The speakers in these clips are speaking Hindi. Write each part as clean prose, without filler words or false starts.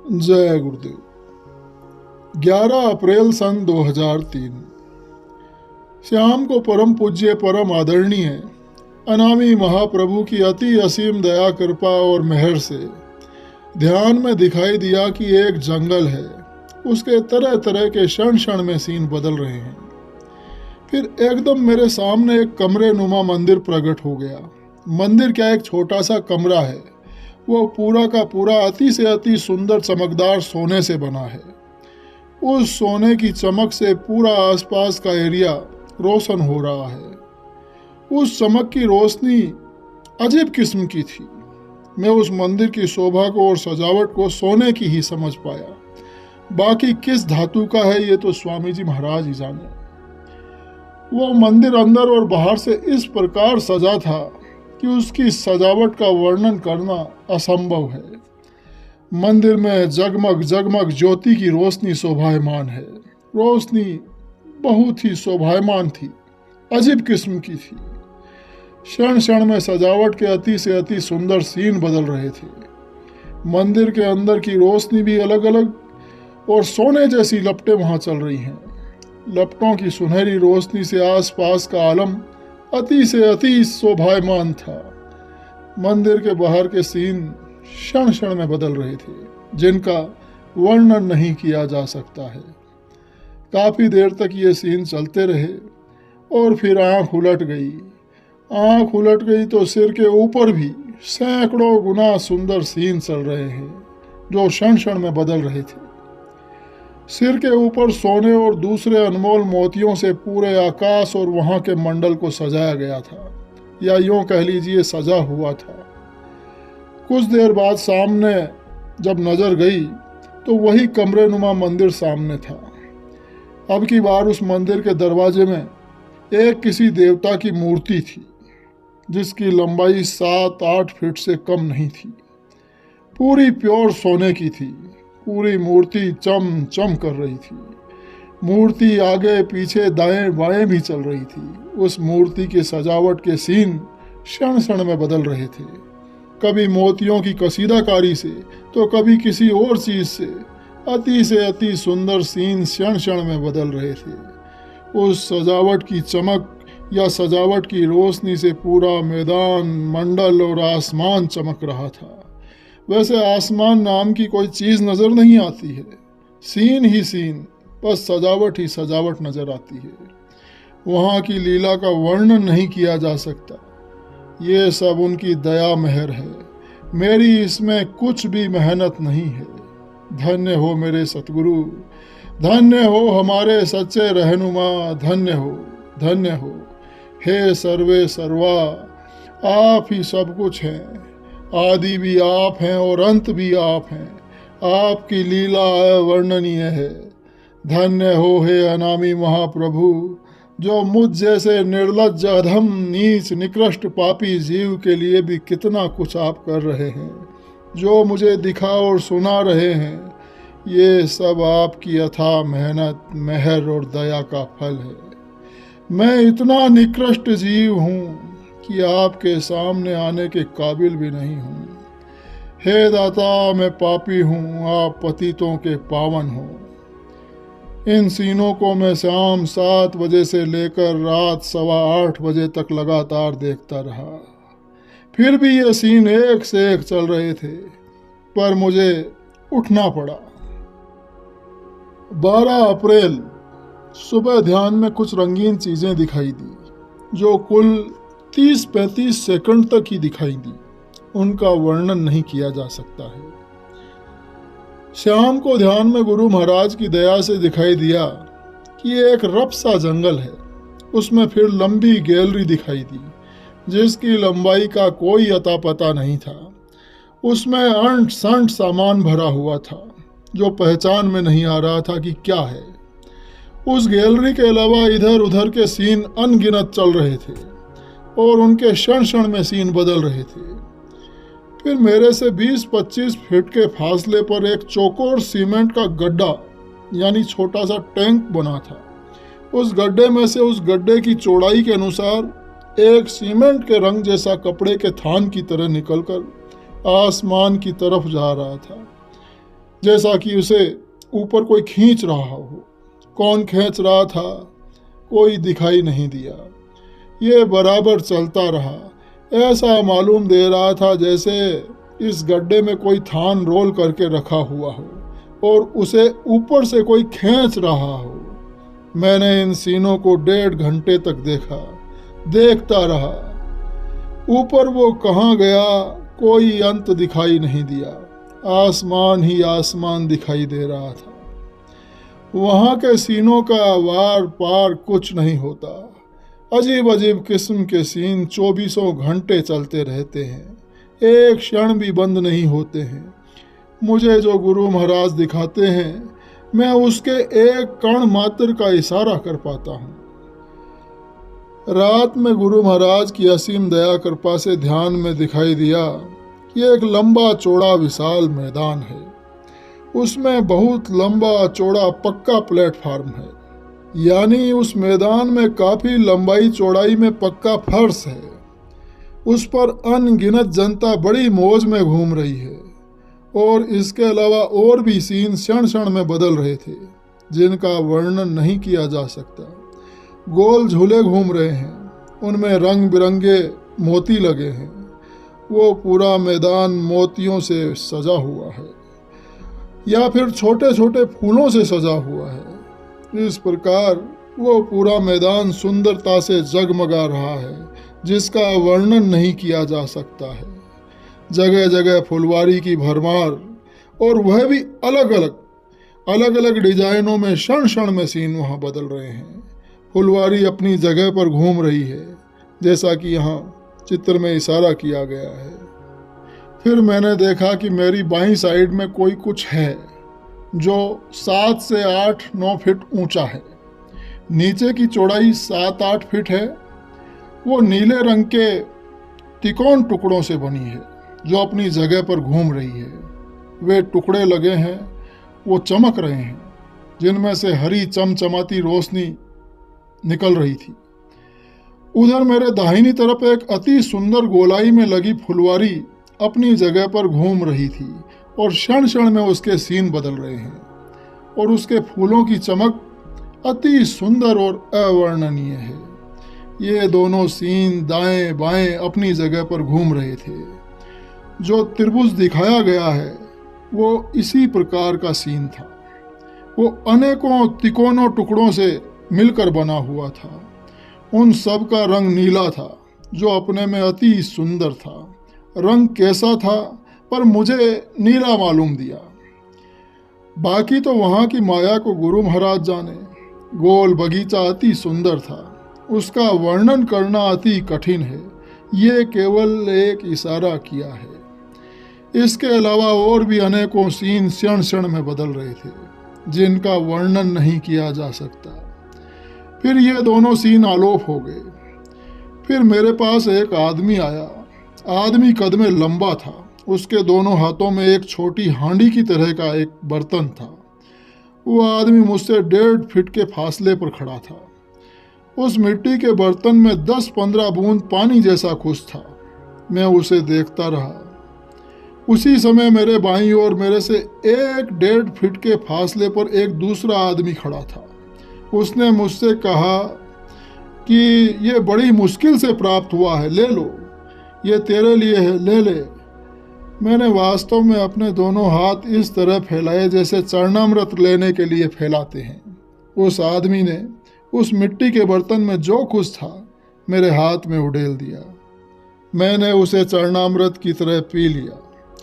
जय गुरुदेव। 11 अप्रैल सन 2003। श्याम को परम पूज्य परम आदरणीय अनामी महाप्रभु की अति असीम दया कृपा और मेहर से ध्यान में दिखाई दिया कि एक जंगल है, उसके तरह तरह के क्षण क्षण में सीन बदल रहे हैं। फिर एकदम मेरे सामने एक कमरे नुमा मंदिर प्रकट हो गया। मंदिर क्या, एक छोटा सा कमरा है। वो पूरा का पूरा अति से अति सुंदर चमकदार सोने से बना है। उस सोने की चमक से पूरा आसपास का एरिया रोशन हो रहा है। उस चमक की रोशनी अजीब किस्म की थी। मैं उस मंदिर की शोभा को और सजावट को सोने की ही समझ पाया। बाकी किस धातु का है ये तो स्वामी जी महाराज ही जाने। वो मंदिर अंदर और बाहर से इस प्रकार सजा था कि उसकी सजावट का वर्णन करना असंभव है। मंदिर में जगमग जगमग ज्योति की रोशनी शोभायमान है। रोशनी बहुत ही शोभायमान थी, अजीब किस्म की थी। क्षण क्षण में सजावट के अति से अति सुंदर सीन बदल रहे थे। मंदिर के अंदर की रोशनी भी अलग अलग और सोने जैसी लपटें वहां चल रही हैं। लपटों की सुनहरी रोशनी से आसपास का आलम अति से अति शोभायमान था। मंदिर के बाहर के सीन क्षण क्षण में बदल रहे थे, जिनका वर्णन नहीं किया जा सकता है। काफी देर तक ये सीन चलते रहे और फिर आंख उलट गई। आंख उलट गई तो सिर के ऊपर भी सैकड़ों गुना सुंदर सीन चल रहे हैं, जो क्षण क्षण में बदल रहे थे। सिर के ऊपर सोने और दूसरे अनमोल मोतियों से पूरे आकाश और वहां के मंडल को सजाया गया था, या यूं कह लीजिए सजा हुआ था। कुछ देर बाद सामने जब नजर गई तो वही कमरे नुमा मंदिर सामने था। अब की बार उस मंदिर के दरवाजे में एक किसी देवता की मूर्ति थी, जिसकी लंबाई 7-8 फीट से कम नहीं थी। पूरी प्योर सोने की थी। पूरी मूर्ति चम चम कर रही थी। मूर्ति आगे पीछे दाएं बाएं भी चल रही थी। उस मूर्ति की सजावट के सीन क्षण क्षण में बदल रहे थे। कभी मोतियों की कसीदाकारी से तो कभी किसी और चीज से अति सुंदर सीन क्षण क्षण में बदल रहे थे। उस सजावट की चमक या सजावट की रोशनी से पूरा मैदान, मंडल और आसमान चमक रहा था। वैसे आसमान नाम की कोई चीज नजर नहीं आती है, सीन ही सीन, बस सजावट ही सजावट नजर आती है। वहाँ की लीला का वर्णन नहीं किया जा सकता। ये सब उनकी दया मेहर है। मेरी इसमें कुछ भी मेहनत नहीं है। धन्य हो मेरे सतगुरु, धन्य हो हमारे सच्चे रहनुमा, धन्य हो, धन्य हो। हे सर्वे सर्वा, आप ही सब कुछ हैं। आदि भी आप हैं और अंत भी आप हैं। आपकी लीला अवर्णनीय है। धन्य हो हे अनामी महाप्रभु, जो मुझ जैसे निर्लज्ज अधम नीच निकृष्ट पापी जीव के लिए भी कितना कुछ आप कर रहे हैं। जो मुझे दिखा और सुना रहे हैं, ये सब आपकी अथाह मेहनत, मेहर और दया का फल है। मैं इतना निकृष्ट जीव हूँ कि आपके सामने आने के काबिल भी नहीं हूँ। हे दाता, मैं पापी हूँ, आप पतितों के पावन हो। इन सीनों को मैं शाम 7 बजे से लेकर रात 8:15 बजे तक लगातार देखता रहा। फिर भी ये सीन एक से एक चल रहे थे, पर मुझे उठना पड़ा। 12 अप्रैल सुबह ध्यान में कुछ रंगीन चीजें दिखाई दी, जो कुल 30-35 सेकंड तक ही दिखाई दी। उनका वर्णन नहीं किया जा सकता है। शाम को ध्यान में गुरु महाराज की दया से दिखाई दिया कि एक रफ सा जंगल है। उसमें फिर लंबी गैलरी दिखाई दी, जिसकी लंबाई का कोई अता पता नहीं था। उसमें अंट संट सामान भरा हुआ था, जो पहचान में नहीं आ रहा था कि क्या है। उस गैलरी के अलावा इधर उधर के सीन अनगिनत चल रहे थे और उनके क्षण क्षण में सीन बदल रहे थे। फिर मेरे से 20-25 फीट के फासले पर एक चौकोर सीमेंट का गड्ढा यानी छोटा सा टैंक बना था। उस गड्ढे में से उस गड्ढे की चौड़ाई के अनुसार एक सीमेंट के रंग जैसा कपड़े के थान की तरह निकलकर आसमान की तरफ जा रहा था। जैसा कि उसे ऊपर कोई खींच रहा हो। कौन खींच रहा था, कोई दिखाई नहीं दिया। ये बराबर चलता रहा। ऐसा मालूम दे रहा था जैसे इस गड्ढे में कोई थान रोल करके रखा हुआ हो और उसे ऊपर से कोई खींच रहा हो। मैंने इन सीनों को 1.5 घंटे तक देखा, देखता रहा। ऊपर वो कहाँ गया, कोई अंत दिखाई नहीं दिया। आसमान ही आसमान दिखाई दे रहा था। वहाँ के सीनों का वार पार कुछ नहीं होता। अजीब अजीब किस्म के सीन 24 घंटे चलते रहते हैं, एक क्षण भी बंद नहीं होते हैं। मुझे जो गुरु महाराज दिखाते हैं, मैं उसके एक कण मात्र का इशारा कर पाता हूँ। रात में गुरु महाराज की असीम दया कृपा से ध्यान में दिखाई दिया कि एक लंबा चौड़ा विशाल मैदान है। उसमें बहुत लंबा चौड़ा पक्का प्लेटफार्म है, यानी उस मैदान में काफ़ी लंबाई चौड़ाई में पक्का फर्श है। उस पर अनगिनत जनता बड़ी मौज में घूम रही है और इसके अलावा और भी सीन क्षण क्षण में बदल रहे थे जिनका वर्णन नहीं किया जा सकता। गोल झूले घूम रहे हैं, उनमें रंग बिरंगे मोती लगे हैं। वो पूरा मैदान मोतियों से सजा हुआ है या फिर छोटे छोटे फूलों से सजा हुआ है। इस प्रकार वो पूरा मैदान सुंदरता से जगमगा रहा है जिसका वर्णन नहीं किया जा सकता है। जगह जगह फुलवारी की भरमार, और वह भी अलग अलग डिजाइनों में। क्षण क्षण में सीन वहाँ बदल रहे हैं। फुलवारी अपनी जगह पर घूम रही है, जैसा कि यहाँ चित्र में इशारा किया गया है। फिर मैंने देखा कि मेरी बाईं साइड में कोई कुछ है जो 7 से 8-9 फीट ऊंचा है। नीचे की चौड़ाई 7-8 फीट है। वो नीले रंग के तिकोन टुकड़ों से बनी है जो अपनी जगह पर घूम रही है। वे टुकड़े लगे हैं, वो चमक रहे हैं, जिनमें से हरी चमचमाती रोशनी निकल रही थी। उधर मेरे दाहिनी तरफ एक अति सुंदर गोलाई में लगी फुलवारी अपनी जगह पर घूम रही थी और क्षण क्षण में उसके सीन बदल रहे हैं और उसके फूलों की चमक अति सुंदर और अवर्णनीय है। ये दोनों सीन दाएं बाएं अपनी जगह पर घूम रहे थे। जो त्रिभुज दिखाया गया है वो इसी प्रकार का सीन था। वो अनेकों तिकोनों टुकड़ों से मिलकर बना हुआ था। उन सब का रंग नीला था जो अपने में अति सुंदर था। रंग कैसा था पर मुझे नीला मालूम दिया। बाकी तो वहाँ की माया को गुरु महाराज जाने। गोल बगीचा अति सुंदर था, उसका वर्णन करना अति कठिन है। ये केवल एक इशारा किया है। इसके अलावा और भी अनेकों सीन क्षण क्षण में बदल रहे थे जिनका वर्णन नहीं किया जा सकता। फिर ये दोनों सीन आलोप हो गए। फिर मेरे पास एक आदमी आया। आदमी कद में लंबा था। उसके दोनों हाथों में एक छोटी हांडी की तरह का एक बर्तन था। वो आदमी मुझसे 1.5 फीट के फासले पर खड़ा था। उस मिट्टी के बर्तन में 10-15 बूंद पानी जैसा कुछ था। मैं उसे देखता रहा। उसी समय मेरे बाईं ओर मेरे से 1-1.5 फीट के फासले पर एक दूसरा आदमी खड़ा था। उसने मुझसे कहा कि ये बड़ी मुश्किल से प्राप्त हुआ है, ले लो, ये तेरे लिए है, ले ले। मैंने वास्तव में अपने दोनों हाथ इस तरह फैलाए जैसे चरणामृत लेने के लिए फैलाते हैं। उस आदमी ने उस मिट्टी के बर्तन में जो कुछ था मेरे हाथ में उड़ेल दिया। मैंने उसे चरणामृत की तरह पी लिया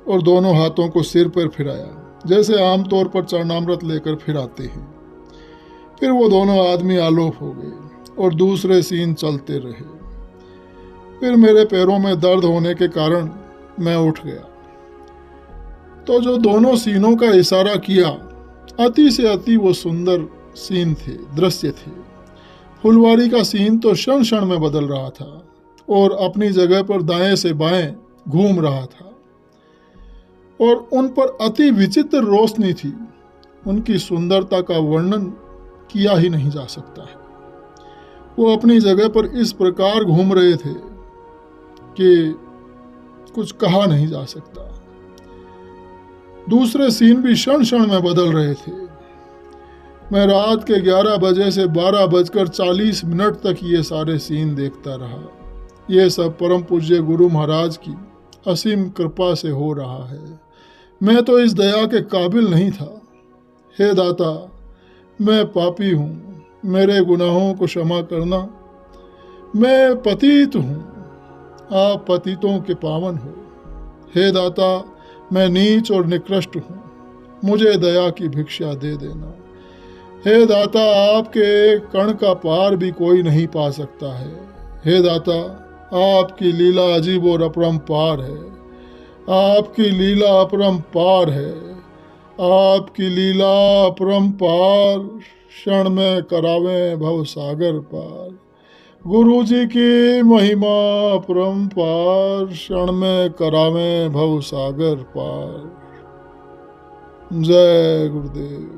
और दोनों हाथों को सिर पर फिराया जैसे आमतौर पर चरणामृत लेकर फिराते हैं। फिर वो दोनों आदमी आलोप हो गए और दूसरे सीन चलते रहे। फिर मेरे पैरों में दर्द होने के कारण मैं उठ गया। तो जो दोनों सीनों का इशारा किया, अति से अति वो सुंदर सीन थे, दृश्य थे। फुलवारी का सीन तो क्षण क्षण में बदल रहा था और अपनी जगह पर दाएं से बाएं घूम रहा था और उन पर अति विचित्र रोशनी थी। उनकी सुंदरता का वर्णन किया ही नहीं जा सकता है। वो अपनी जगह पर इस प्रकार घूम रहे थे कि कुछ कहा नहीं जा सकता। दूसरे सीन भी क्षण क्षण में बदल रहे थे। मैं रात के 11 बजे से 12:40 तक ये सारे सीन देखता रहा। ये सब परम पूज्य गुरु महाराज की असीम कृपा से हो रहा है। मैं तो इस दया के काबिल नहीं था। हे दाता, मैं पापी हूँ, मेरे गुनाहों को क्षमा करना। मैं पतित हूँ, आप पतितों के पावन हो। हे दाता, मैं नीच और निकृष्ट हूँ, मुझे दया की भिक्षा दे देना। हे दाता, आपके कण का पार भी कोई नहीं पा सकता है। हे दाता, आपकी लीला अजीब और अपरंपार है। आपकी लीला अपरंपार है। आपकी लीला अपरंपार, क्षण में करावें भव सागर पार। गुरु जी की महिमा अपरंपार, क्षण में करावें भव सागर पार। जय गुरुदेव।